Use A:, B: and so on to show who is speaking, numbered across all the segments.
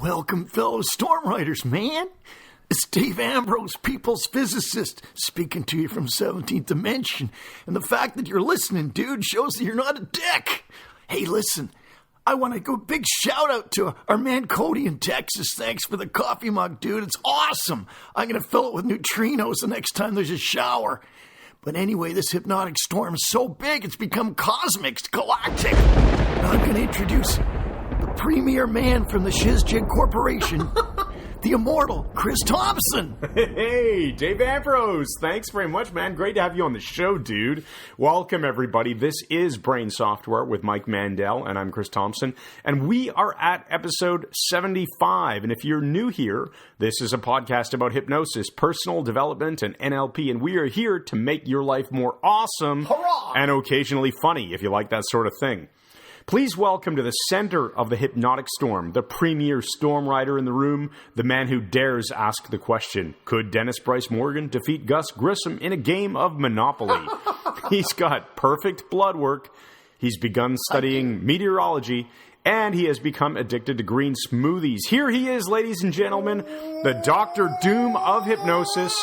A: Welcome, fellow storm riders, man. It's Dave Ambrose, people's physicist, speaking to you from 17th Dimension. And the fact that you're listening, dude, shows that you're not a dick. Hey, listen, I want to go big shout out to our man Cody in Texas. Thanks for the coffee mug, dude. It's awesome. I'm going to fill it with neutrinos the next time there's a shower. But anyway, this hypnotic storm is so big, it's become cosmic, it's galactic. Now I'm going to introduce the premier man from the Shizjig Corporation, the immortal Chris Thompson.
B: Hey, Dave Ambrose. Thanks very much, man. Great to have you on the show, dude. Welcome, everybody. This is Brain Software with Mike Mandel, and I'm Chris Thompson. And we are at episode 75. And if you're new here, this is a podcast about hypnosis, personal development, and NLP. And we are here to make your life more awesome.
A: Hurrah!
B: And occasionally funny, if you like that sort of thing. Please welcome to the center of the hypnotic storm, the premier storm rider in the room, the man who dares ask the question, could Dennis Bryce Morgan defeat Gus Grissom in a game of Monopoly? He's got perfect blood work, he's begun studying meteorology, and he has become addicted to green smoothies. Here he is, ladies and gentlemen, the Dr. Doom of hypnosis,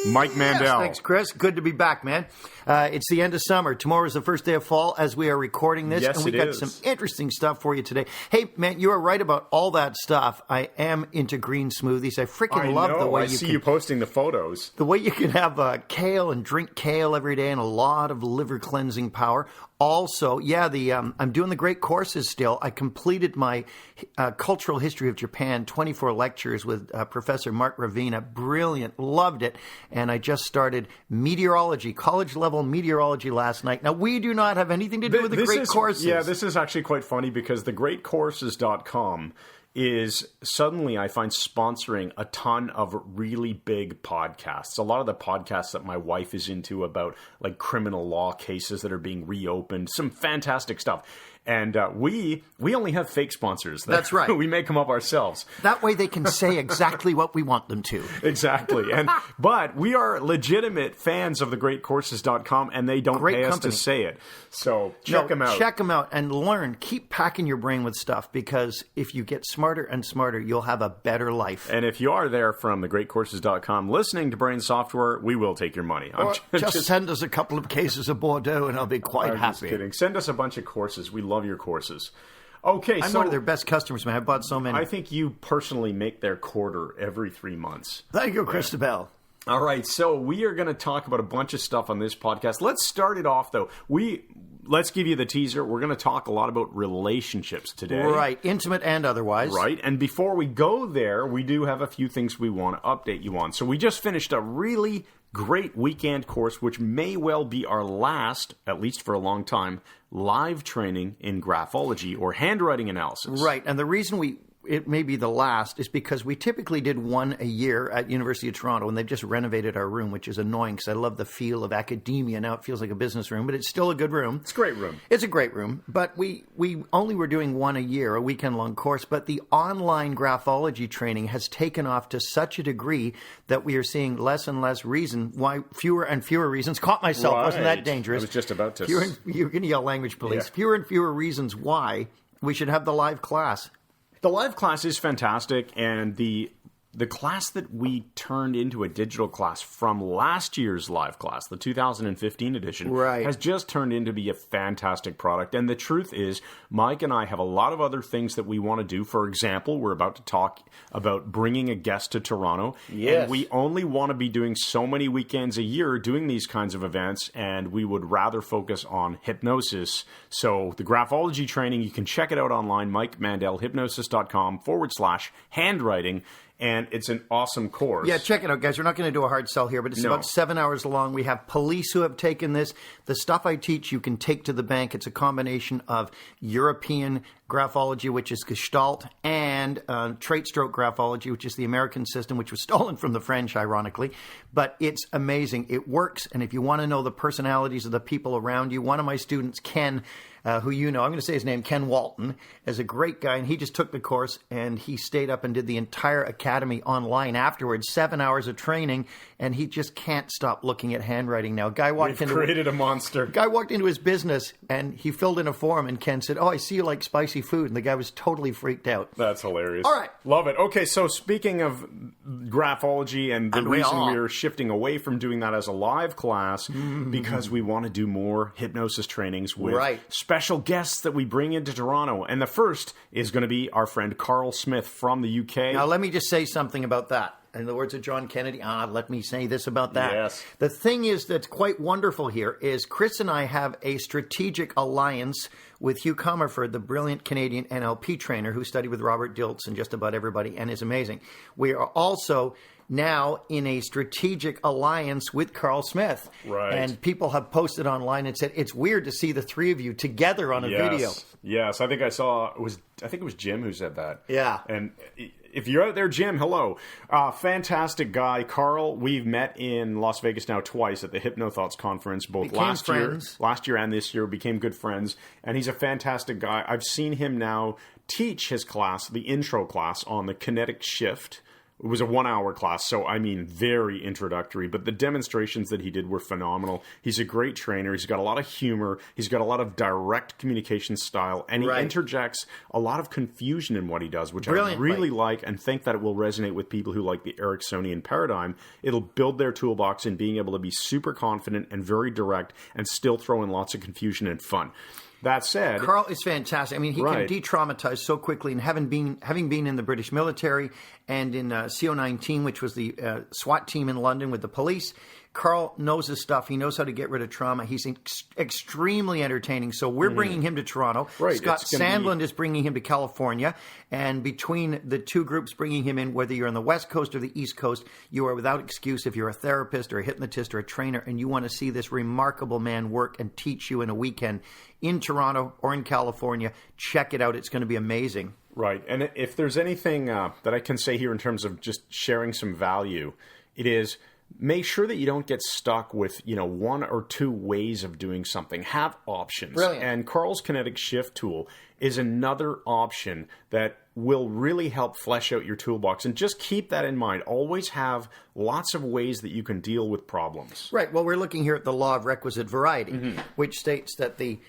B: Mike Mandel.
A: Yes, thanks, Chris. Good to be back, man. It's the end of summer. Tomorrow is the first day of fall as we are recording this.
B: Yes,
A: and we got some interesting stuff for you today. Hey, man, you are right about all that stuff. I am into green smoothies. I freaking love the way
B: I see you posting the photos.
A: The way you can have kale and drink kale every day and a lot of liver cleansing power. Also, I'm doing the great courses still. I completed my cultural history of Japan, 24 lectures with Professor Mark Ravina. Brilliant. Loved it. And I just started meteorology, college-level meteorology last night. Now, we do not have anything to do with the great courses.
B: Yeah, this is actually quite funny because thegreatcourses.com is suddenly, I find, sponsoring a ton of really big podcasts. A lot of the podcasts that my wife is into about like criminal law cases that are being reopened, some fantastic stuff. And we only have fake sponsors.
A: That's right.
B: We make them up ourselves.
A: That way they can say exactly what we want them to.
B: Exactly. But we are legitimate fans of thegreatcourses.com, and they don't pay us to say it. So check them out.
A: Check them out and learn. Keep packing your brain with stuff, because if you get smarter and smarter, you'll have a better life.
B: And if you are there from thegreatcourses.com listening to Brain Software, we will take your money.
A: Just send us a couple of cases of Bordeaux and I'll be quite happy.
B: I'm just kidding. Send us a bunch of courses. We love your courses. Okay,
A: I'm one of their best customers, man. I bought so many.
B: I think you personally make their quarter every 3 months.
A: Thank you, Christabel.
B: All right, so we are going to talk about a bunch of stuff on this podcast. Let's start it off, though. Let's give you the teaser. We're going to talk a lot about relationships today.
A: Right, intimate and otherwise.
B: Right, and before we go there, we do have a few things we want to update you on. So we just finished a really great weekend course, which may well be our last, at least for a long time, live training in graphology or handwriting analysis.
A: Right, and the reason it may be the last is because we typically did one a year at University of Toronto, and they've just renovated our room, which is annoying because I love the feel of academia. Now it feels like a business room, but it's still a good room.
B: It's a great room.
A: It's a great room, but we only were doing one a year, a weekend-long course, but the online graphology training has taken off to such a degree that we are seeing less and less reason why, fewer and fewer reasons. Caught myself, wasn't that dangerous?
B: I was just about to.
A: You're going to yell language police. Yeah. Fewer and fewer reasons why we should have the live class.
B: The live class is fantastic, and the class that we turned into a digital class from last year's live class, the 2015 edition, has just turned into be a fantastic product. And the truth is, Mike and I have a lot of other things that we want to do. For example, we're about to talk about bringing a guest to Toronto.
A: Yes.
B: And we only want to be doing so many weekends a year doing these kinds of events, and we would rather focus on hypnosis. So the graphology training, you can check it out online, MikeMandelHypnosis.com/handwriting. And it's an awesome course.
A: Yeah, check it out, guys. We're not going to do a hard sell here, but it's about 7 hours long. We have police who have taken this. The stuff I teach you can take to the bank. It's a combination of European graphology, which is Gestalt, and trait stroke graphology, which is the American system, which was stolen from the French, ironically. But it's amazing. It works. And if you want to know the personalities of the people around you, one of my students, Ken, who I'm going to say his name, Ken Walton, is a great guy, and he just took the course, and he stayed up and did the entire academy online afterwards, 7 hours of training, and he just can't stop looking at handwriting now.
B: Created a monster.
A: Guy walked into his business, and he filled in a form, and Ken said, I see you like spicy food, and the guy was totally freaked out.
B: That's hilarious.
A: All right.
B: Love it. Okay, so speaking of graphology and the reason we're shifting away from doing that as a live class, because we want to do more hypnosis trainings with special guests that we bring into Toronto. And the first is going to be our friend Carl Smith from the UK.
A: Now, let me just say something about that. In the words of John Kennedy, let me say this about that.
B: Yes.
A: The thing is that's quite wonderful here is Chris and I have a strategic alliance with Hugh Comerford, the brilliant Canadian NLP trainer who studied with Robert Dilts and just about everybody and is amazing. We are also now in a strategic alliance with Carl Smith.
B: Right.
A: And people have posted online and said, it's weird to see the three of you together on a video.
B: Yes, I think I think it was Jim who said that.
A: Yeah.
B: And if you're out there, Jim, hello. Fantastic guy. Carl, we've met in Las Vegas now twice at the HypnoThoughts conference, both last year and this year, became good friends. And he's a fantastic guy. I've seen him now teach his class, the intro class on the kinetic shift. It was a 1 hour class, so I mean very introductory, but the demonstrations that he did were phenomenal. He's a great trainer. He's got a lot of humor. He's got a lot of direct communication style, and he interjects a lot of confusion in what he does, which I really like and think that it will resonate with people who like the Ericksonian paradigm. It'll build their toolbox in being able to be super confident and very direct and still throw in lots of confusion and fun. That said,
A: Carl is fantastic. I mean, he can de-traumatize so quickly, and having been in the British military and in CO19, which was the SWAT team in London with the police, Carl knows his stuff. He knows how to get rid of trauma. He's extremely entertaining. So we're bringing him to Toronto.
B: Right.
A: Scott Sandland is bringing him to California. And between the two groups bringing him in, whether you're on the West Coast or the East Coast, you are without excuse if you're a therapist or a hypnotist or a trainer and you want to see this remarkable man work and teach you in a weekend in Toronto or in California. Check it out. It's going to be amazing.
B: Right. And if there's anything that I can say here in terms of just sharing some value, it is make sure that you don't get stuck with, one or two ways of doing something. Have options.
A: Brilliant.
B: And Carl's kinetic shift tool is another option that will really help flesh out your toolbox. And just keep that in mind. Always have lots of ways that you can deal with problems.
A: Right. Well, we're looking here at the law of requisite variety, which states that the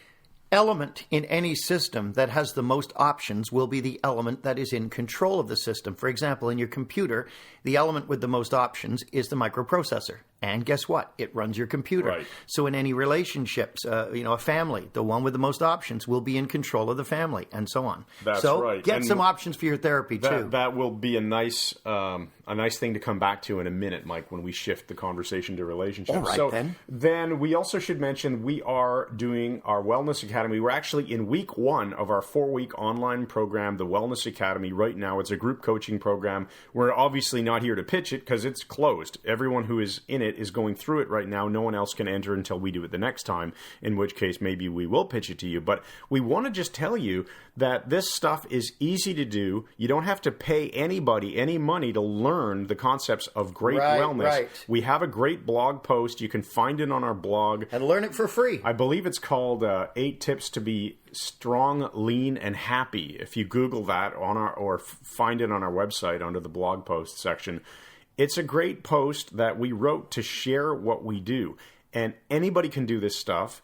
A: element in any system that has the most options will be the element that is in control of the system. For example, in your computer, the element with the most options is the microprocessor. And guess what? It runs your computer.
B: Right.
A: So in any relationships, a family, the one with the most options will be in control of the family, and so on.
B: That's
A: so
B: right.
A: Get
B: And
A: some options for your therapy, too.
B: That will be a nice thing to come back to in a minute, Mike, when we shift the conversation to relationships.
A: All right,
B: so then we also should mention we are doing our Wellness Academy. We're actually in week 1 of our 4-week online program, the Wellness Academy. Right now, it's a group coaching program. We're obviously not here to pitch it because it's closed. Everyone who is in it is going through it right now. No one else can enter until we do it the next time, in which case maybe we will pitch it to you. But we want to just tell you that this stuff is easy to do. You don't have to pay anybody any money to learn the concepts of great wellness.
A: Right.
B: We have a great blog post. You can find it on our blog.
A: And learn it for free.
B: I believe it's called 8 Tips to Be Strong, Lean, and Happy. If you Google that or find it on our website under the blog post section, it's a great post that we wrote to share what we do. And anybody can do this stuff.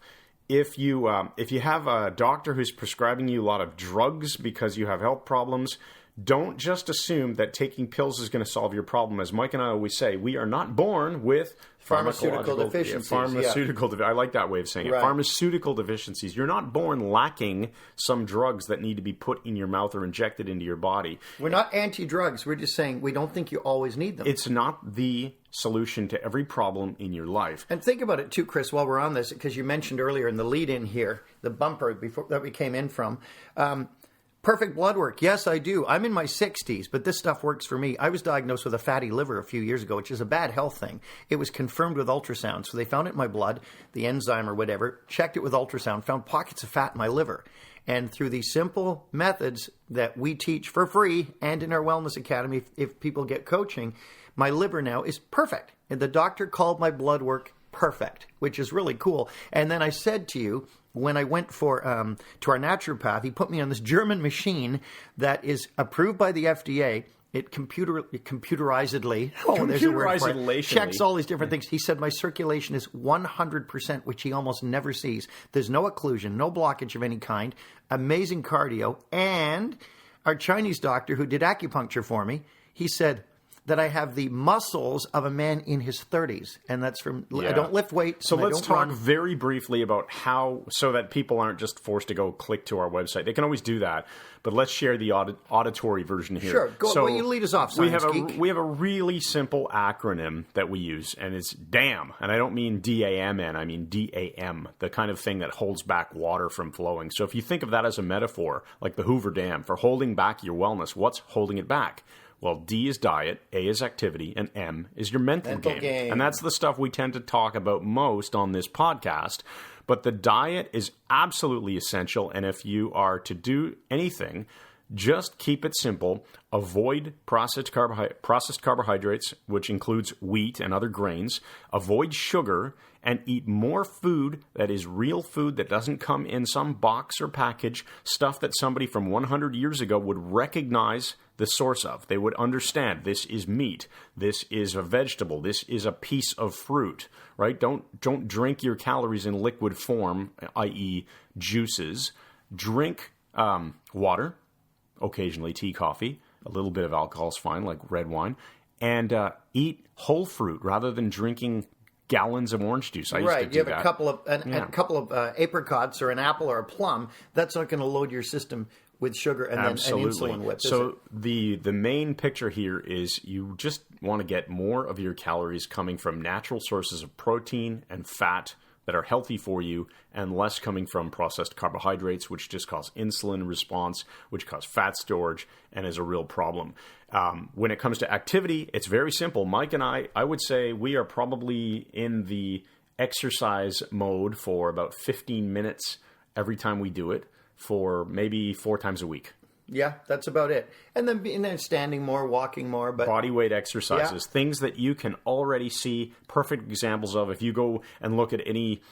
B: If you have a doctor who's prescribing you a lot of drugs because you have health problems, don't just assume that taking pills is going to solve your problem. As Mike and I always say, we are not born with
A: pharmaceutical deficiencies.
B: I like that way of saying it. Pharmaceutical deficiencies. You're not born lacking some drugs that need to be put in your mouth or injected into your body.
A: We're not anti-drugs. We're just saying we don't think you always need them.
B: It's not the solution to every problem in your life.
A: And think about it too, Chris, while we're on this, because you mentioned earlier in the lead-in here, the bumper before that we came in from, perfect blood work. Yes, I do. I'm in my 60s, but this stuff works for me. I was diagnosed with a fatty liver a few years ago, which is a bad health thing. It was confirmed with ultrasound. So they found it in my blood, the enzyme or whatever, checked it with ultrasound, found pockets of fat in my liver. And through these simple methods that we teach for free and in our Wellness Academy, if people get coaching, my liver now is perfect. And the doctor called my blood work perfect, which is really cool. And then I said to you, when I went for to our naturopath, he put me on this German machine that is approved by the FDA. It computerizedly, there's a word for it, checks all these different things. He said my circulation is 100%, which he almost never sees. There's no occlusion, no blockage of any kind, amazing cardio. And our Chinese doctor who did acupuncture for me, he said that I have the muscles of a man in his 30s. And that's from, I don't lift weights.
B: So let's talk very briefly about how, so that people aren't just forced to go click to our website. They can always do that. But let's share the auditory version here.
A: Sure. Well, you lead us off, Science Geek.
B: We have a really simple acronym that we use, and it's DAM. And I don't mean D-A-M-N, I mean D-A-M, the kind of thing that holds back water from flowing. So if you think of that as a metaphor, like the Hoover Dam, for holding back your wellness, what's holding it back? Well, D is diet, A is activity, and M is your mental game. And that's the stuff we tend to talk about most on this podcast. But the diet is absolutely essential, and if you are to do anything, just keep it simple. Avoid processed carbohydrates, which includes wheat and other grains. Avoid sugar, and eat more food that is real food that doesn't come in some box or package, stuff that somebody from 100 years ago would recognize the source of. They would understand this is meat, this is a vegetable, this is a piece of fruit, right? Don't drink your calories in liquid form, i.e. juices. Drink water, occasionally tea, coffee, a little bit of alcohol is fine, like red wine, and eat whole fruit rather than drinking gallons of orange juice. I used to do
A: you have a couple of apricots or an apple or a plum. That's not going to load your system with sugar and then an insulin whip. So
B: the main picture here is you just want to get more of your calories coming from natural sources of protein and fat that are healthy for you, and less coming from processed carbohydrates, which just cause insulin response, which cause fat storage, and is a real problem. When it comes to activity, it's very simple. Mike and I would say we are probably in the exercise mode for about 15 minutes every time we do it, for maybe 4 times a week.
A: Yeah, that's about it. And then standing more, walking more. But
B: body weight exercises, things that you can already see perfect examples of. If you go and look at any,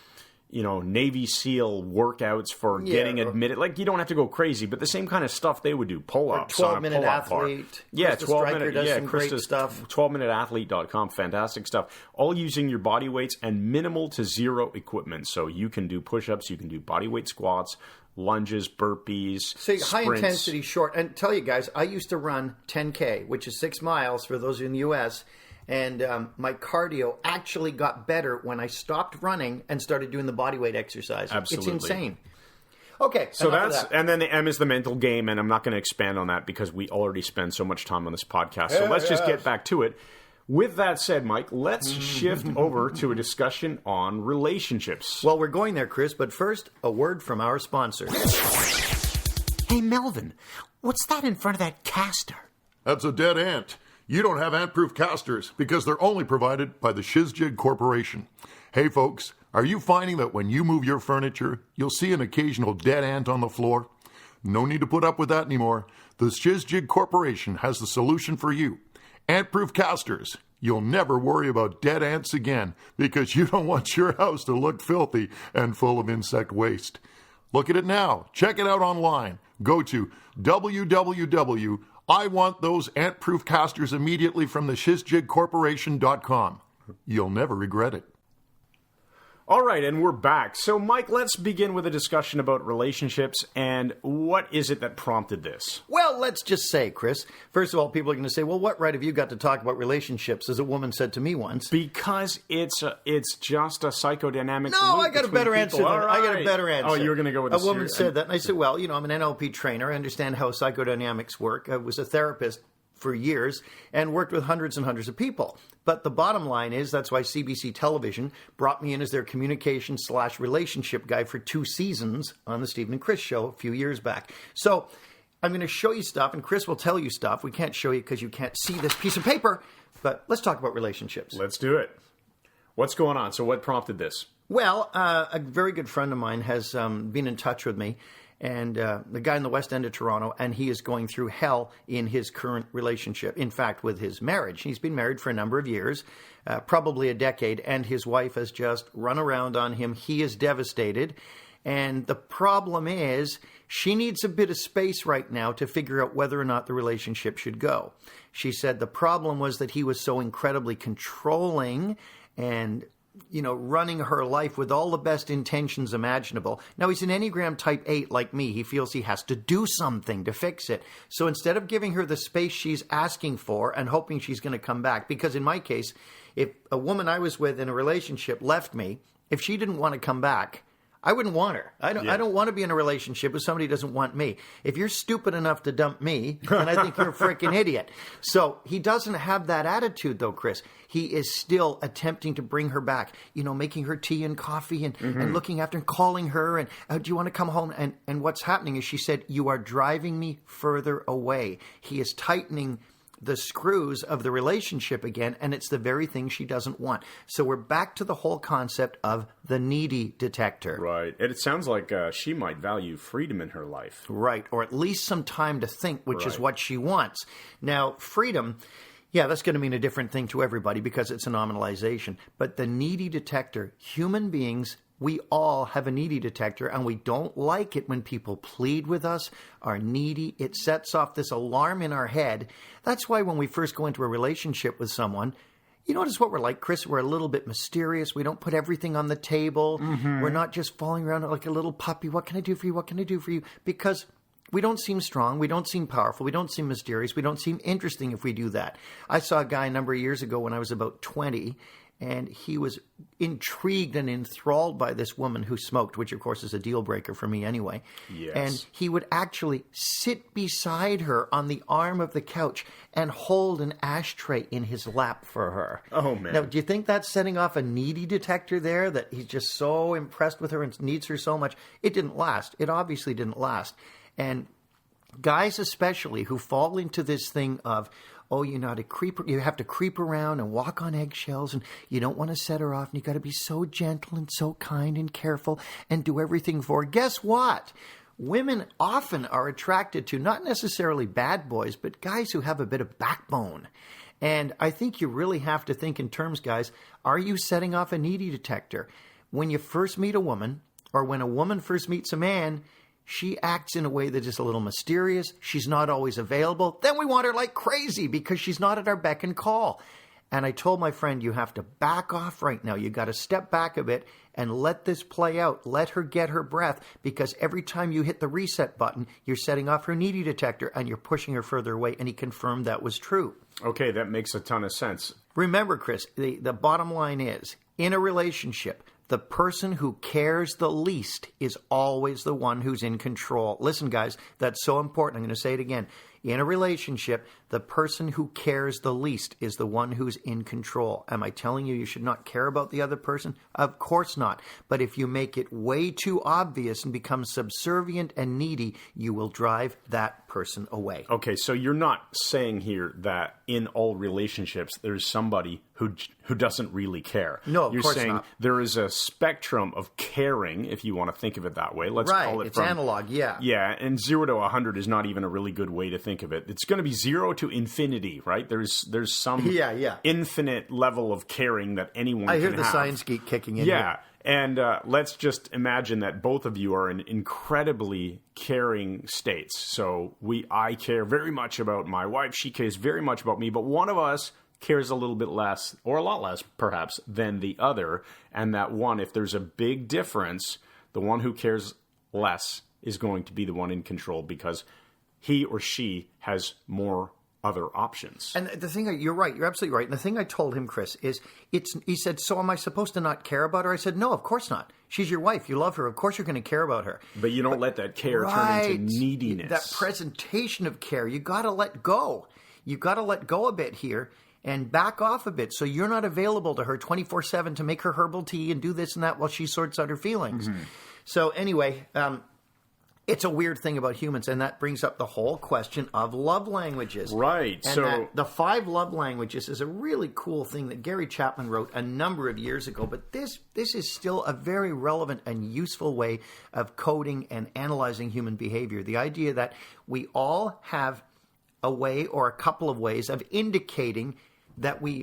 B: Navy SEAL workworkouts for getting admitted, like you don't have to go crazy, but the same kind of stuff they would do. Pull-ups,
A: 12-minute athlete.
B: Yeah,
A: 12-minute. Does some great stuff.
B: 12minuteathlete.com, fantastic stuff. All using your body weights and minimal to zero equipment. So you can do push-ups, you can do body weight squats, lunges, burpees, sprints.
A: High intensity, short. And tell you guys, I used to run 10K, which is 6 miles for those in the U.S., and my cardio actually got better when I stopped running and started doing the body weight exercise.
B: Absolutely.
A: It's insane. Okay,
B: so and then the M is the mental game, and I'm not going to expand on that because we already spend so much time on this podcast. So let's just get back to it. With that said, Mike, let's shift over to a discussion on relationships.
A: Well, we're going there, Chris, but first, a word from our sponsor.
C: Hey, Melvin, what's that in front of that caster?
D: That's a dead ant. You don't have ant-proof casters because they're only provided by the Shizjig Corporation. Hey, folks, are you finding that when you move your furniture, you'll see an occasional dead ant on the floor? No need to put up with that anymore. The Shizjig Corporation has the solution for you. Ant-proof casters. You'll never worry about dead ants again because you don't want your house to look filthy and full of insect waste. Look at it now. Check it out online. Go to www.iwantthoseantproofcasters from the shizjigcorporation.com. You'll never regret it.
B: All right, and we're back. So, Mike, let's begin with a discussion about relationships, and what is it that prompted this?
A: Well, let's just say, Chris, first of all, people are going to say, well, what right have you got to talk about relationships, as a woman said to me once?
B: Because it's just a psychodynamic
A: No, I got a better answer. I got a better answer.
B: Oh, you were going to go with
A: a woman said that, and I said, well, I'm an NLP trainer. I understand how psychodynamics work. I was a therapist for years and worked with hundreds and hundreds of people. But the bottom line is that's why CBC Television brought me in as their communication/relationship guy for 2 seasons on the Stephen and Chris show a few years back. So I'm going to show you stuff, and Chris will tell you stuff. We can't show you because you can't see this piece of paper, but let's talk about relationships.
B: Let's do it. What's going on? So what prompted this?
A: Well, a very good friend of mine has been in touch with me, and the guy in the West End of Toronto, and he is going through hell in his current relationship. In fact, with his marriage. He's been married for a number of years, probably a decade, and his wife has just run around on him. He is devastated, And the problem is she needs a bit of space right now to figure out whether or not the relationship should go. She said the problem was that he was so incredibly controlling and, running her life with all the best intentions imaginable. Now, he's an Enneagram type 8 like me. He feels he has to do something to fix it. So instead of giving her the space she's asking for and hoping she's going to come back, because in my case, if a woman I was with in a relationship left me, if she didn't want to come back, I wouldn't want her. I don't want to be in a relationship with somebody who doesn't want me. If you're stupid enough to dump me, then I think you're a freaking idiot. So he doesn't have that attitude, though, Chris. He is still attempting to bring her back, making her tea and coffee and looking after and calling her and, do you want to come home? And what's happening is she said, you are driving me further away. He is tightening the screws of the relationship again, and it's the very thing she doesn't want. So we're back to the whole concept of the needy detector.
B: Right. And it sounds like she might value freedom in her life.
A: Right, or at least some time to think, which is what she wants. Now, freedom, yeah, that's going to mean a different thing to everybody because it's a nominalization. But the needy detector, human beings, we all have a needy detector, and we don't like it when people plead with us, are needy. It sets off this alarm in our head. That's why when we first go into a relationship with someone, you notice what we're like, Chris? We're a little bit mysterious. We don't put everything on the table. We're not just falling around like a little puppy. What can I do for you? What can I do for you? Because we don't seem strong. We don't seem powerful. We don't seem mysterious. We don't seem interesting if we do that. I saw a guy a number of years ago when I was about 20, and he was intrigued and enthralled by this woman who smoked, which, of course, is a deal breaker for me anyway.
B: Yes.
A: And he would actually sit beside her on the arm of the couch and hold an ashtray in his lap for her.
B: Oh, man.
A: Now, do you think that's setting off a needy detector there, that he's just so impressed with her and needs her so much? It didn't last. It obviously didn't last. And guys especially who fall into this thing of, you have to creep around and walk on eggshells, and you don't want to set her off, and you got to be so gentle and so kind and careful and do everything for her. Guess what? Women often are attracted to not necessarily bad boys, but guys who have a bit of backbone. And I think you really have to think in terms, guys, are you setting off a needy detector? When you first meet a woman, or when a woman first meets a man, she acts in a way that is a little mysterious. She's not always available. Then we want her like crazy because she's not at our beck and call. And I told my friend, you have to back off right now. You got to step back a bit and let this play out. Let her get her breath, because every time you hit the reset button, you're setting off her needy detector and you're pushing her further away. And he confirmed that was true.
B: Okay, that makes a ton of sense.
A: Remember, Chris, the bottom line is, in a relationship, the person who cares the least is always the one who's in control. Listen, guys, that's so important. I'm going to say it again. In a relationship, the person who cares the least is the one who's in control. Am I telling you should not care about the other person? Of course not. But if you make it way too obvious and become subservient and needy, you will drive that person away.
B: Okay, so you're not saying here that in all relationships there's somebody who doesn't really care.
A: No, of
B: you're
A: course
B: saying
A: not.
B: there is a spectrum of caring, if you want to think of it that way. Let's call it
A: it's analog, yeah.
B: Yeah, and 0 to 100 is not even a really good way to think of it. It's going to be 0 to infinity, right? There's some infinite level of caring that anyone can have.
A: I hear the science geek kicking in.
B: Yeah,
A: here.
B: and let's just imagine that both of you are in incredibly caring states. So I care very much about my wife. She cares very much about me, but one of us cares a little bit less, or a lot less perhaps, than the other. And that one, if there's a big difference, the one who cares less is going to be the one in control because he or she has more other options.
A: And the thing, you're right, you're absolutely right. And the thing I told him, Chris, is he said, so am I supposed to not care about her? I said, no, of course not. She's your wife. You love her. Of course you're going to care about her.
B: But you don't let that care turn into neediness.
A: That presentation of care, you got to let go. You got to let go a bit here and back off a bit so you're not available to her 24/7 to make her herbal tea and do this and that while she sorts out her feelings. Mm-hmm. So anyway, it's a weird thing about humans, and that brings up the whole question of love languages.
B: Right.
A: And so the 5 love languages is a really cool thing that Gary Chapman wrote a number of years ago, but this is still a very relevant and useful way of coding and analyzing human behavior. The idea that we all have a way or a couple of ways of indicating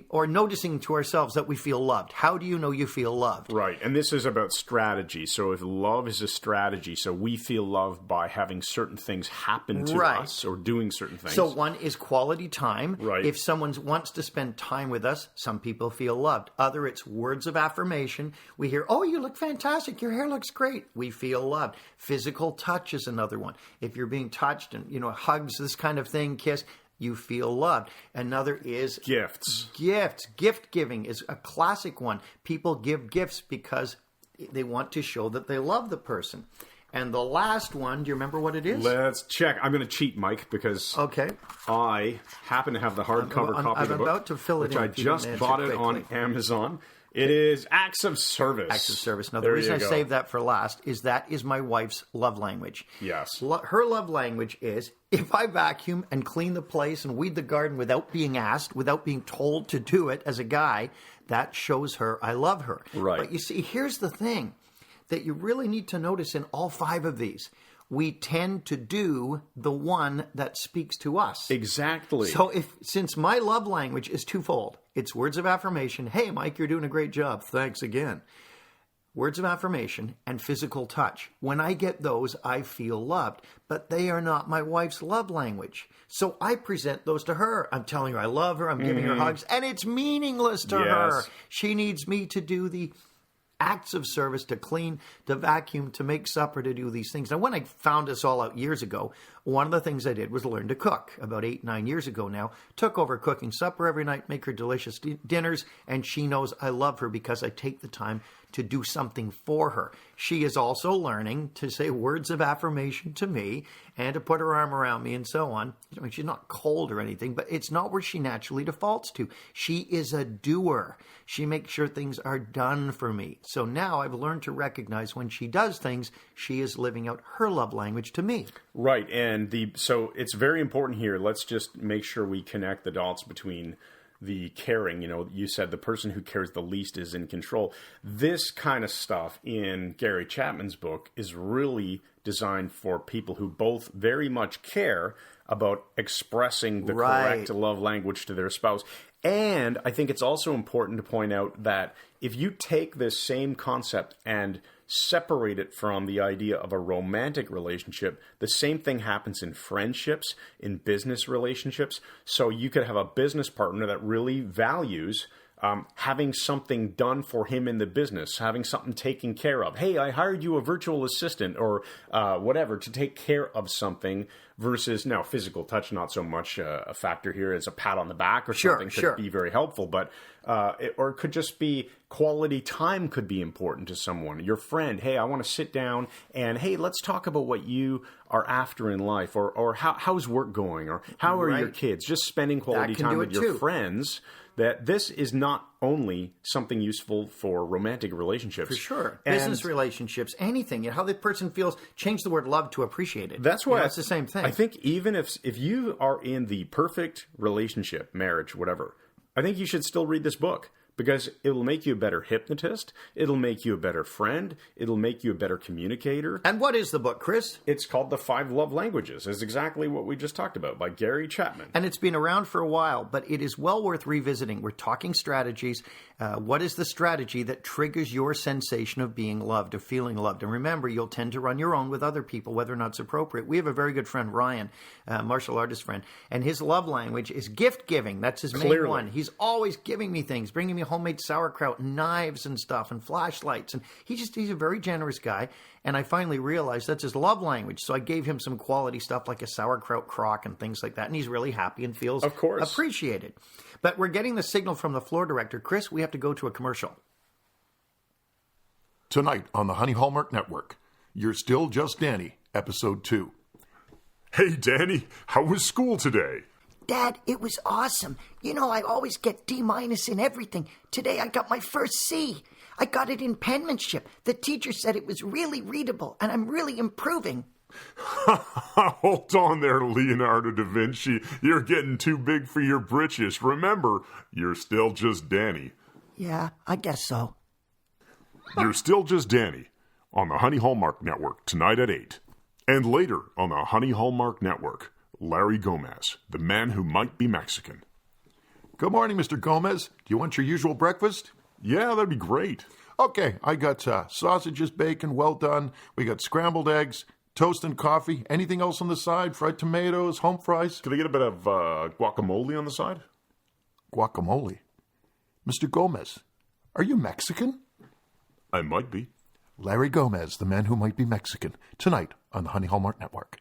A: or noticing to ourselves that we feel loved. How do you know you feel loved?
B: Right, and this is about strategy. So if love is a strategy, so we feel loved by having certain things happen to us or doing certain things.
A: So one is quality time.
B: Right.
A: If someone wants to spend time with us, some people feel loved. Other, it's words of affirmation. We hear, oh, you look fantastic. Your hair looks great. We feel loved. Physical touch is another one. If you're being touched and, hugs, this kind of thing, kiss, you feel loved. Another is
B: gifts.
A: Gift giving is a classic one. People give gifts because they want to show that they love the person. And the last one, do you remember what it is?
B: Let's check. I'm going to cheat, Mike, because I happen to have the hardcover copy of the book,
A: about to fill it
B: which
A: in
B: I just bought it on Amazon. It is Acts of Service.
A: Acts of Service. Now, the reason I saved that for last is that is my wife's love language.
B: Yes.
A: Her love language is, if I vacuum and clean the place and weed the garden without being asked, without being told to do it as a guy, that shows her I love her.
B: Right.
A: But you see, here's the thing that you really need to notice in all 5 of these. We tend to do the one that speaks to us.
B: Exactly.
A: So since my love language is twofold, it's words of affirmation. Hey, Mike, you're doing a great job. Thanks again. Words of affirmation and physical touch. When I get those, I feel loved. But they are not my wife's love language. So I present those to her. I'm telling her I love her. I'm giving her hugs. And it's meaningless to her. She needs me to do the acts of service, to clean, to vacuum, to make supper, to do these things. Now, when I found this all out years ago, one of the things I did was learn to cook. About 8-9 years ago now, took over cooking supper every night, make her delicious dinners, and she knows I love her because I take the time to do something for her. She is also learning to say words of affirmation to me and to put her arm around me and so on. I mean, she's not cold or anything, but it's not where she naturally defaults to. She is a doer. She makes sure things are done for me. So now I've learned to recognize when she does things, she is living out her love language to me.
B: Right, and so it's very important here. Let's just make sure we connect the dots between the caring. You said the person who cares the least is in control. This kind of stuff in Gary Chapman's book is really designed for people who both very much care about expressing the correct love language to their spouse. And I think it's also important to point out that if you take this same concept and separate it from the idea of a romantic relationship, the same thing happens in friendships, in business relationships. So you could have a business partner that really values having something done for him in the business, having something taken care of. Hey, I hired you a virtual assistant or whatever to take care of something versus, now, physical touch, not so much a factor here as a pat on the back or something could be very helpful, but or it could just be quality time could be important to someone. Your friend, hey, I want to sit down and, hey, let's talk about what you are after in life or how's work going or how are your kids? Just spending quality time with your friends. That this is not only something useful for romantic relationships.
A: For sure. Business relationships, anything. How the person feels, change the word love to appreciate it.
B: That's why
A: it's the same thing.
B: I think even if you are in the perfect relationship, marriage, whatever, I think you should still read this book. Because it'll make you a better hypnotist, it'll make you a better friend, it'll make you a better communicator.
A: And what is the book, Chris?
B: It's called The 5 Love Languages. It's exactly what we just talked about by Gary Chapman.
A: And it's been around for a while, but it is well worth revisiting. We're talking strategies. What is the strategy that triggers your sensation of being loved, of feeling loved? And remember, you'll tend to run your own with other people, whether or not it's appropriate. We have a very good friend, Ryan, martial artist friend, and his love language is gift giving. That's his main one. He's always giving me things, bringing me homemade sauerkraut and knives and stuff and flashlights. And he's a very generous guy. And I finally realized that's his love language. So I gave him some quality stuff like a sauerkraut crock and things like that. And he's really happy and feels appreciated. But we're getting the signal from the floor director. Chris, we have to go to a commercial.
D: Tonight on the Honey Hallmark Network, You're Still Just Danny, Episode 2.
E: Hey, Danny, how was school today?
F: Dad, it was awesome. I always get D- in everything. Today I got my first C. I got it in penmanship. The teacher said it was really readable, and I'm really improving.
E: Hold on there, Leonardo da Vinci. You're getting too big for your britches. Remember, you're still just Danny.
F: Yeah, I guess so.
E: You're Still Just Danny on the Honey Hallmark Network tonight at 8. And later on the Honey Hallmark Network, Larry Gomez, the man who might be Mexican.
D: Good morning, Mr. Gomez. Do you want your usual breakfast?
E: Yeah, that'd be great.
D: Okay, I got sausages, bacon, well done. We got scrambled eggs, toast and coffee. Anything else on the side? Fried tomatoes, home fries?
E: Could I get a bit of guacamole on the side?
D: Guacamole. Mr. Gomez, are you Mexican?
E: I might be.
D: Larry Gomez, the man who might be Mexican, tonight on the Honey Hallmark Network.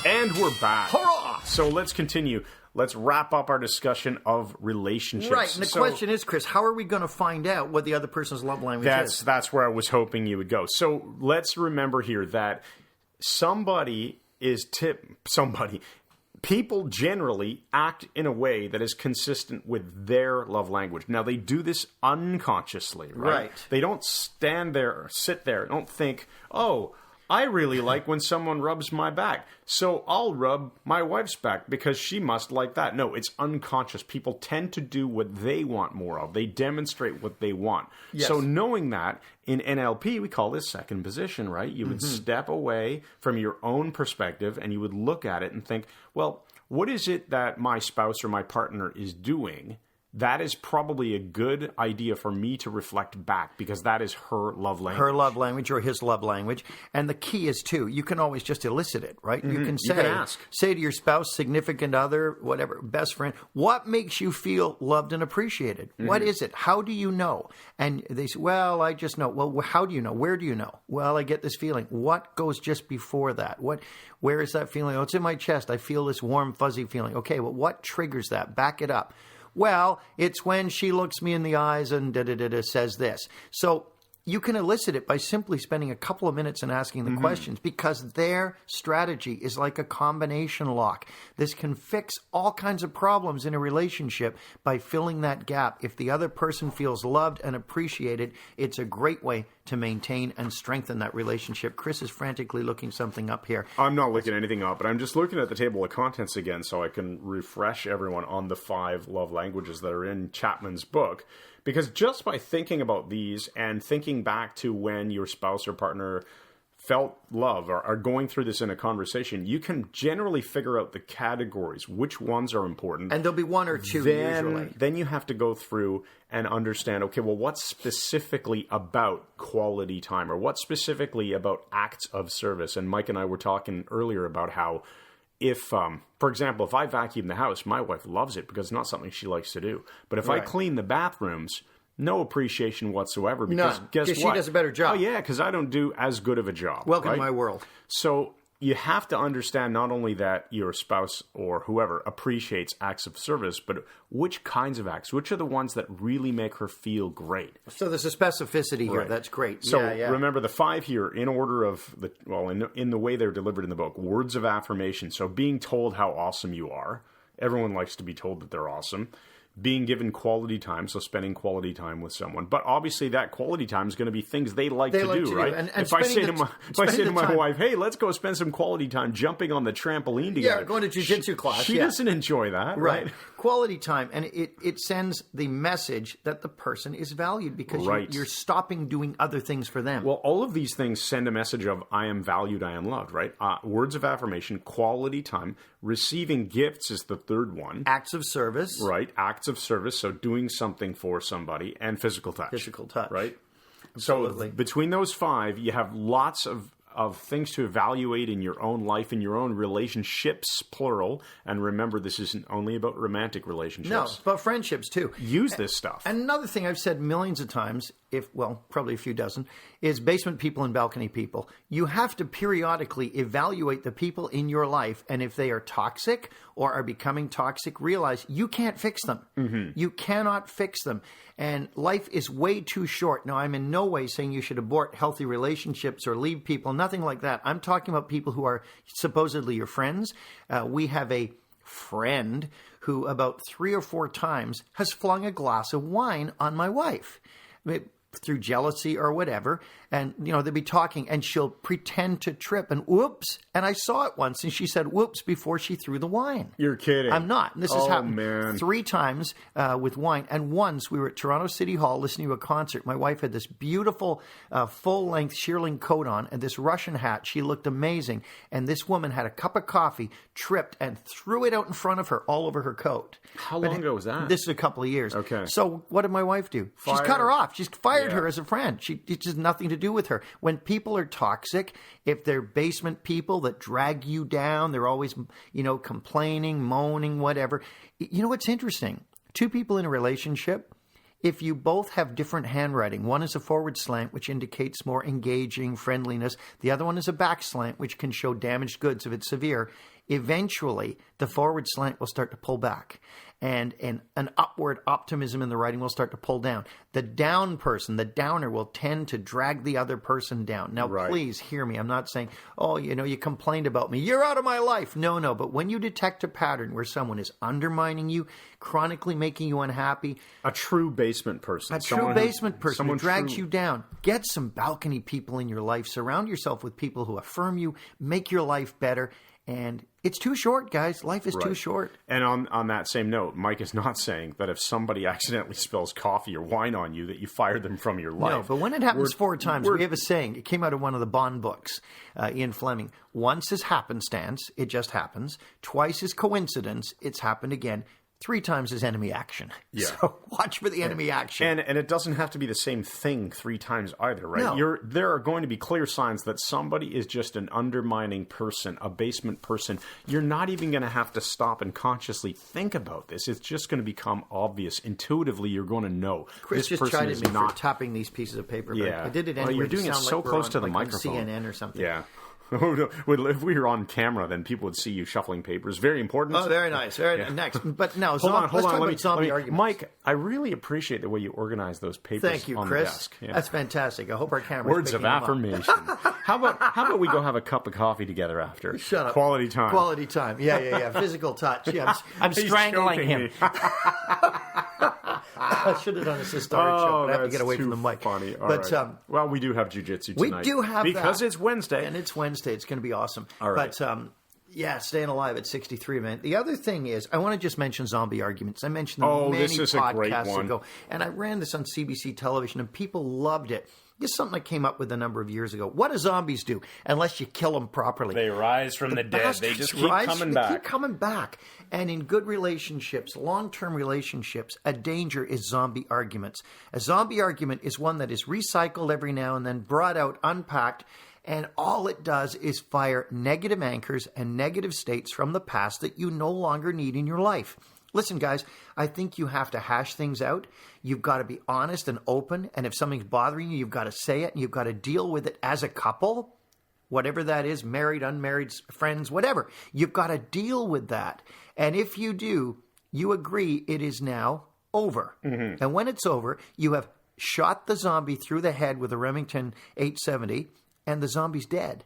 B: And we're back.
A: Hurrah!
B: So let's continue. Let's wrap up our discussion of relationships.
A: Right, and the question is, Chris, how are we going to find out what the other person's love language is?
B: That's where I was hoping you would go. So let's remember here that people generally act in a way that is consistent with their love language. Now, they do this unconsciously, right? They don't stand there or sit there, don't think, oh, I really like when someone rubs my back, so I'll rub my wife's back because she must like that. No, it's unconscious. People tend to do what they want more of. They demonstrate what they want. Yes. So knowing that, in NLP, we call this second position, right? You would step away from your own perspective and you would look at it and think, well, what is it that my spouse or my partner is doing? That is probably a good idea for me to reflect back because that is her love language.
A: Her love language or his love language. And the key is, too, you can always just elicit it, right? You can say, say to your spouse, significant other, whatever, best friend, what makes you feel loved and appreciated? What is it? How do you know? And they say, well, I just know. Well, how do you know? Where do you know? Well, I get this feeling. What goes just before that? Where is that feeling? Oh, it's in my chest. I feel this warm, fuzzy feeling. Okay, well, what triggers that? Back it up. Well, it's when she looks me in the eyes and says this. So you can elicit it by simply spending a couple of minutes and asking the questions because their strategy is like a combination lock. This can fix all kinds of problems in a relationship by filling that gap. If the other person feels loved and appreciated, it's a great way to maintain and strengthen that relationship. Chris is frantically looking something up here.
B: I'm not looking anything up, but I'm just looking at the table of contents again so I can refresh everyone on the 5 love languages that are in Chapman's book. Because just by thinking about these and thinking back to when your spouse or partner felt love or are going through this in a conversation, you can generally figure out the categories, which ones are important.
A: And there'll be 1 or 2 usually.
B: Then you have to go through and understand, okay, well, what's specifically about quality time or what's specifically about acts of service? And Mike and I were talking earlier about how if, for example, if I vacuum the house, my wife loves it because it's not something she likes to do. But if I clean the bathrooms, no appreciation whatsoever because guess what?
A: She does a better job.
B: Oh, yeah, because I don't do as good of a job.
A: Welcome to my world.
B: So you have to understand not only that your spouse or whoever appreciates acts of service, but which kinds of acts, which are the ones that really make her feel great.
A: So there's a specificity here. That's great.
B: So remember the 5 here in order of in the way they're delivered in the book. Words of affirmation. So being told how awesome you are. Everyone likes to be told that they're awesome. Being given quality time, so spending quality time with someone. But obviously that quality time is going to be things they like to do, right?
A: And
B: if I say to my wife, hey, let's go spend some quality time jumping on the trampoline together.
A: Yeah, going to jiu-jitsu class.
B: She doesn't enjoy that, right?
A: Quality time. And it sends the message that the person is valued because you're stopping doing other things for them.
B: Well, all of these things send a message of I am valued, I am loved, right? Words of affirmation, quality time. Receiving gifts is the third one.
A: Acts of service.
B: Right, acts of service, so doing something for somebody, and physical touch.
A: Physical touch.
B: Right?
A: Absolutely.
B: So between those 5, you have lots of things to evaluate in your own life, in your own relationships, plural. And remember, this isn't only about romantic relationships.
A: No, but friendships too.
B: Use this stuff.
A: And another thing I've said millions of times, probably a few dozen, is basement people and balcony people. You have to periodically evaluate the people in your life, and if they are toxic or are becoming toxic, realize you can't fix them. You cannot fix them. And life is way too short. Now, I'm in no way saying you should abort healthy relationships or leave people, nothing like that. I'm talking about people who are supposedly your friends. We have a friend who about 3 or 4 times has flung a glass of wine on my wife. through jealousy or whatever, and, they'll be talking, and she'll pretend to trip, and whoops, and I saw it once, and she said whoops before she threw the wine.
B: You're kidding.
A: I'm not. This has happened
B: man.
A: 3 times with wine, and once we were at Toronto City Hall listening to a concert. My wife had this beautiful full-length shearling coat on and this Russian hat. She looked amazing, and this woman had a cup of coffee, tripped, and threw it out in front of her all over her coat.
B: How long ago was that?
A: This is a couple of years.
B: Okay.
A: So what did my wife do? She's
B: Fire.
A: cut her off. She's fired
B: Yeah.
A: her as a friend. It has nothing to do with her. When people are toxic, if they're basement people that drag you down, they're always, complaining, moaning, whatever. You know what's interesting? 2 people in a relationship, if you both have different handwriting, one is a forward slant, which indicates more engaging, friendliness. The other one is a back slant, which can show damaged goods if it's severe. Eventually, the forward slant will start to pull back, and an upward optimism in the writing will start to pull down. The down person, the downer, will tend to drag the other person down. Now,
B: Right.
A: Please hear me. I'm not saying, you complained about me. You're out of my life. No. But when you detect a pattern where someone is undermining you, chronically making you unhappy,
B: A true basement person.
A: a true basement person who drags
B: true-
A: you down. Get some balcony people in your life. Surround yourself with people who affirm you, make your life better. And it's too short, guys. Life is too
B: Right.
A: short.
B: And on that same note, Mike is not saying that if somebody accidentally spills coffee or wine on you, that you fire them from your life.
A: No, but when it happens 4 times, we have a saying. It came out of one of the Bond books, Ian Fleming. Once is happenstance, it just happens. Twice is coincidence, it's happened again. 3 times is enemy action.
B: Yeah.
A: So watch for the enemy action.
B: And it doesn't have to be the same thing 3 times either, right?
A: No.
B: There are going to be clear signs that somebody is just an undermining person, a basement person. You're not even going to have to stop and consciously think about this. It's just going to become obvious. Intuitively, you're going to know.
A: Chris
B: this
A: just
B: person
A: chided
B: is
A: me
B: not
A: for tapping these pieces of paper. But
B: Yeah.
A: I did it
B: Well,
A: anyway.
B: you're doing it
A: sound
B: so
A: like we're
B: close
A: on,
B: to the
A: like on
B: microphone.
A: CNN or something.
B: Yeah. If we were on camera, then people would see you shuffling papers. Very important.
A: Oh, very nice. Very next. But now,
B: Hold on.
A: let's talk
B: Let
A: about
B: me,
A: zombie arguments.
B: Mike, I really appreciate the way you organize those papers
A: Thank you,
B: on
A: Chris.
B: the desk. Yeah.
A: That's fantastic. I hope our camera's
B: Words of
A: picking them up.
B: affirmation. How about we go have a cup of coffee together after?
A: Shut up.
B: Quality time.
A: Quality time. Yeah. Physical touch. Yeah, I'm
B: He's
A: strangling
B: choking
A: him.
B: me.
A: I should have done this historic show, but I have to
B: that's
A: get away from
B: too
A: the mic.
B: Funny. All
A: But
B: right. Well, we do have jujitsu
A: we
B: tonight.
A: do have
B: because
A: that.
B: it's Wednesday.
A: And it's Wednesday. It's going to be awesome.
B: All right.
A: But yeah, staying alive at 63, man. The other thing is, I want to just mention zombie arguments. I mentioned them many
B: this is a great
A: podcasts
B: one.
A: ago, and I ran this on CBC television, and people loved it. This is something I came up with a number of years ago. What do zombies do unless you kill them properly?
B: They rise from the dead. They
A: Bastards
B: just keep
A: rise,
B: coming
A: they
B: back.
A: keep coming back. And in good relationships, long-term relationships, a danger is zombie arguments. A zombie argument is one that is recycled every now and then, brought out, unpacked, and all it does is fire negative anchors and negative states from the past that you no longer need in your life. Listen, guys, I think you have to hash things out. You've got to be honest and open. And if something's bothering you, you've got to say it, and you've got to deal with it as a couple, whatever that is, married, unmarried, friends, whatever. You've got to deal with that. And if you do, you agree it is now over. Mm-hmm. And when it's over, you have shot the zombie through the head with a Remington 870, and the zombie's dead.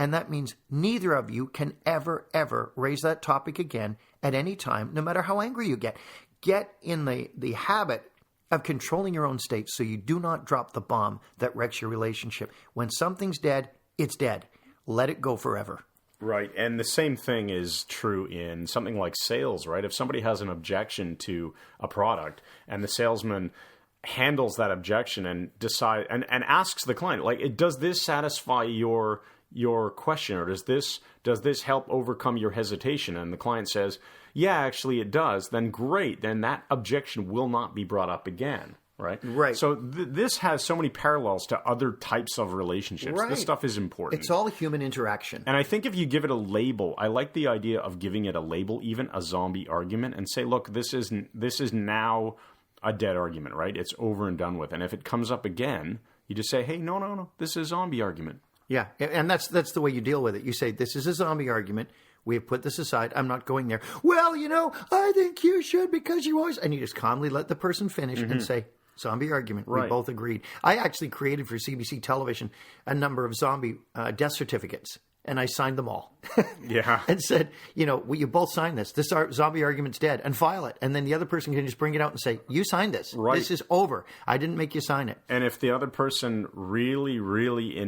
A: And that means neither of you can ever raise that topic again at any time, no matter how angry you get. Get in the habit of controlling your own state so you do not drop the bomb that wrecks your relationship. When something's dead, it's dead. Let it go forever.
B: Right, and the same thing is true in something like sales, right? If somebody has an objection to a product and the salesman handles that objection and and asks the client, like, does this satisfy your question, or does this help overcome your hesitation? And the client says, yeah, actually it does. Then great. Then that objection will not be brought up again. Right.
A: Right.
B: So this has so many parallels to other types of relationships.
A: Right.
B: This stuff is important.
A: It's all human interaction.
B: And I think if you give it a label, I like the idea of giving it a label, even a zombie argument, and say, look, this is now a dead argument, right? It's over and done with. And if it comes up again, you just say, hey, no, this is a zombie argument.
A: Yeah, and that's the way you deal with it. You say, this is a zombie argument. We have put this aside. I'm not going there. Well, I think you should because you always... And you just calmly let the person finish and say, zombie argument.
B: Right.
A: We both agreed. I actually created for CBC television a number of zombie death certificates. And I signed them all.
B: Yeah.
A: And said, will you both sign this? This zombie argument's dead. And file it. And then the other person can just bring it out and say, you signed this.
B: Right.
A: This is over. I didn't make you sign it.
B: And if the other person really, really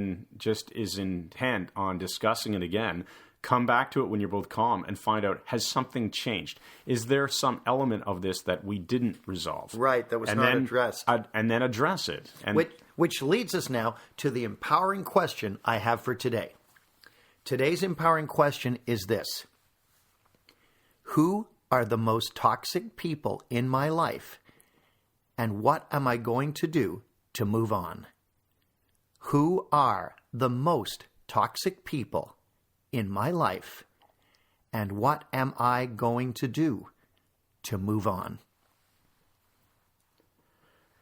B: is intent on discussing it again, come back to it when you're both calm and find out, has something changed? Is there some element of this that we didn't resolve?
A: Right, that was not addressed.
B: And then address it. And
A: Which leads us now to the empowering question I have for today. Today's empowering question is this. Who are the most toxic people in my life, and what am I going to do to move on? Who are the most toxic people in my life, and what am I going to do to move on?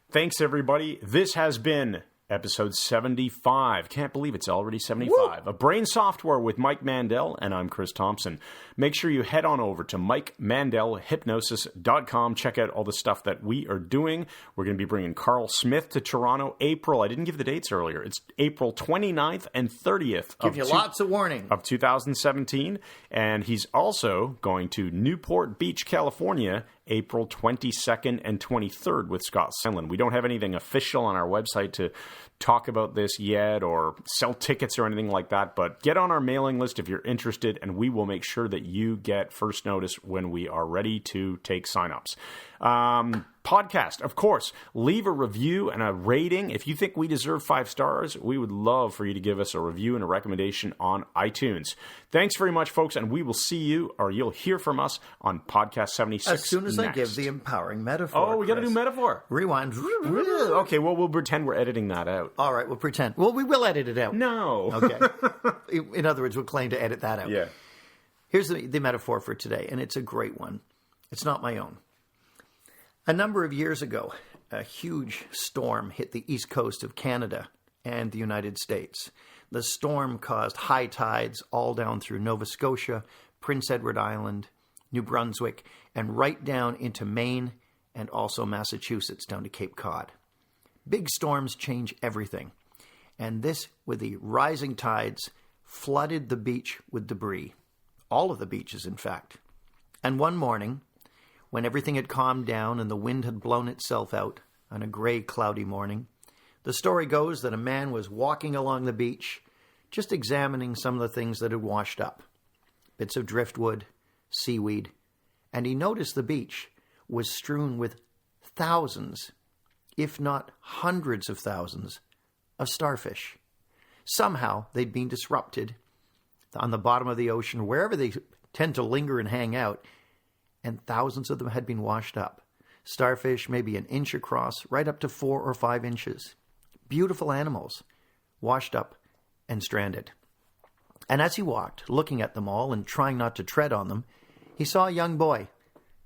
B: Thanks, everybody. This has been episode 75. Can't believe it's already 75. Woo! A Brain Software with Mike Mandel, and I'm Chris Thompson. Make sure you head on over to MikeMandelHypnosis.com. Check out all the stuff that we are doing. We're going to be bringing Carl Smith to Toronto, April. I didn't give the dates earlier. It's April 29th and 30th.
A: Give you lots of warning.
B: Of 2017. And he's also going to Newport Beach, California, April 22nd and 23rd with Scott Sandlin. We don't have anything official on our website to talk about this yet or sell tickets or anything like that, but get on our mailing list if you're interested, and we will make sure that you get first notice when we are ready to take signups. Podcast, of course, leave a review and a rating. If you think we deserve 5 stars, we would love for you to give us a review and a recommendation on iTunes. Thanks very much, folks, and we will see you, or you'll hear from us on Podcast 76
A: as soon as
B: next.
A: I give the empowering metaphor.
B: Oh, we got to do metaphor.
A: Rewind.
B: Okay, well, we'll pretend we're editing that out.
A: All right, we'll pretend. Well, we will edit it out.
B: No.
A: Okay. In other words, we'll claim to edit that out.
B: Yeah.
A: Here's the metaphor for today, and it's a great one. It's not my own. A number of years ago, a huge storm hit the east coast of Canada and the United States. The storm caused high tides all down through Nova Scotia, Prince Edward Island, New Brunswick, and right down into Maine and also Massachusetts down to Cape Cod. Big storms change everything. And this, with the rising tides, flooded the beach with debris. All of the beaches, in fact. And one morning, when everything had calmed down and the wind had blown itself out on a gray, cloudy morning, the story goes that a man was walking along the beach, just examining some of the things that had washed up. Bits of driftwood, seaweed, and he noticed the beach was strewn with thousands, if not hundreds of thousands, of starfish. Somehow they'd been disrupted on the bottom of the ocean, wherever they tend to linger and hang out, and thousands of them had been washed up. Starfish maybe an inch across, right up to 4 or 5 inches. Beautiful animals, washed up and stranded. And as he walked, looking at them all and trying not to tread on them, he saw a young boy,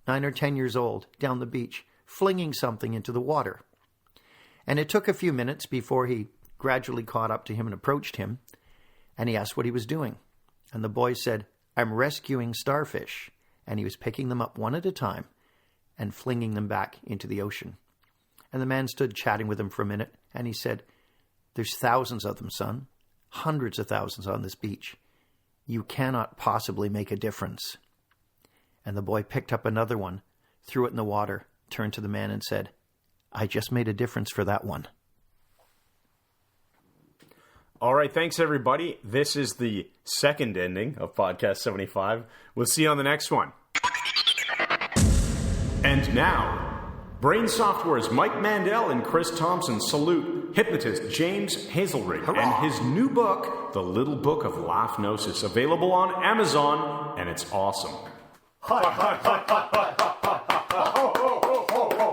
A: 9 or 10 years old, down the beach, flinging something into the water. And it took a few minutes before he gradually caught up to him and approached him, and he asked what he was doing. And the boy said, "I'm rescuing starfish." And he was picking them up one at a time and flinging them back into the ocean. And the man stood chatting with him for a minute, and he said, "There's thousands of them, son. Hundreds of thousands on this beach. You cannot possibly make a difference." And the boy picked up another one, threw it in the water, turned to the man and said, "I just made a difference for that one."
B: All right, thanks, everybody. This is the second ending of Podcast 75. We'll see you on the next one. And now, Brain Software's Mike Mandel and Chris Thompson salute hypnotist James Hazelrig and his new book, The Little Book of Hypnosis, available on Amazon, and it's awesome.
D: Hi, hi, hi, hi, hi, hi, hi, hi, ho, ho, ho, ho, ho, ho.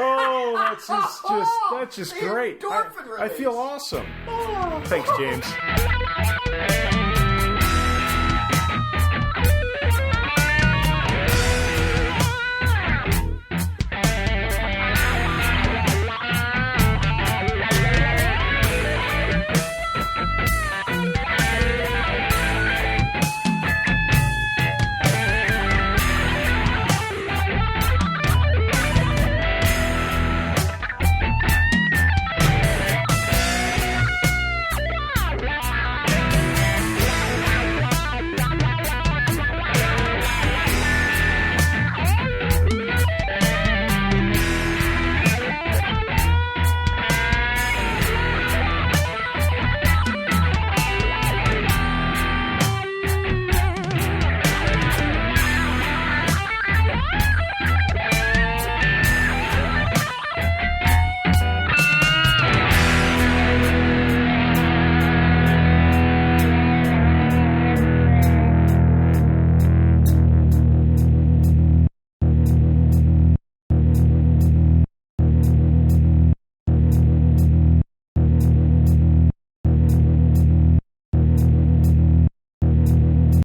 B: Oh, that's just great. I feel awesome. Thanks, James.